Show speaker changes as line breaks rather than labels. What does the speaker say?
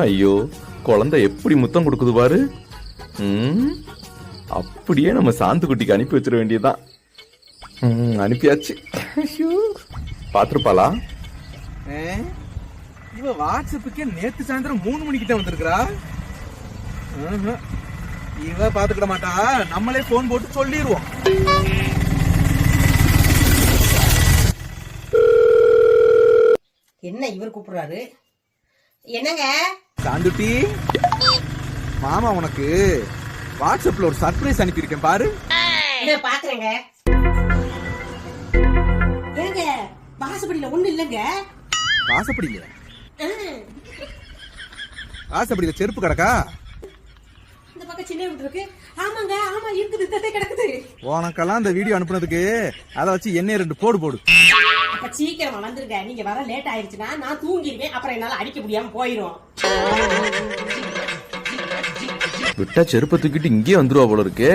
ஐயோ, குழந்தை எப்படி முத்தம் கொடுக்குது பாரு. அப்படியே நம்ம சாந்து குட்டிக்கு அனுப்பி வச்சிட வேண்டியதுதான். அனுப்பியாச்சு. பாத்துருப்பாளா?
இவ வாட்ஸ்அப்புக்கே நேத்து சாயந்தரம் 3 மணிக்கிட்ட வந்திருக்கா. இவ பாத்துக்கிட மாட்டா, நம்மளே போன் போட்டு சொல்லிடுவோம்.
என்ன இவர் கூப்பிடுறாரு? என்னங்க
சாந்துட்டி, மாமா உனக்கு வாட்ஸ்அப்ல ஒரு சர்ப்ரைஸ் அனுப்பியிருக்கேன் பாரு.
பாக்குறேங்க. ஏங்க வாசப்படியில ஒண்ணு இல்லங்க.
வாசப்படியில வாசப்படியில செருப்பு கிடக்கா?
இந்த பக்கம் சின்ன வீட்டு இருக்கு. ஆமாங்க, ஆமா இருக்குது, இதே கிடக்குது.
உனக்கெல்லாம் இந்த வீடியோ அனுப்புனதுக்கு அதை வச்சு எண்ணெய் 2 போடு.
அப்ப சீக்கிரமா வந்துருங்க. நீங்க வர லேட் ஆயிருச்சுன்னா நான் தூங்கிடுவேன். அப்புறம் என்னால அடிக்க முடியாம போயிரும்.
விட்டா செருப்பை தூக்கிட்டு இங்கே வந்துருவா போல இருக்கே.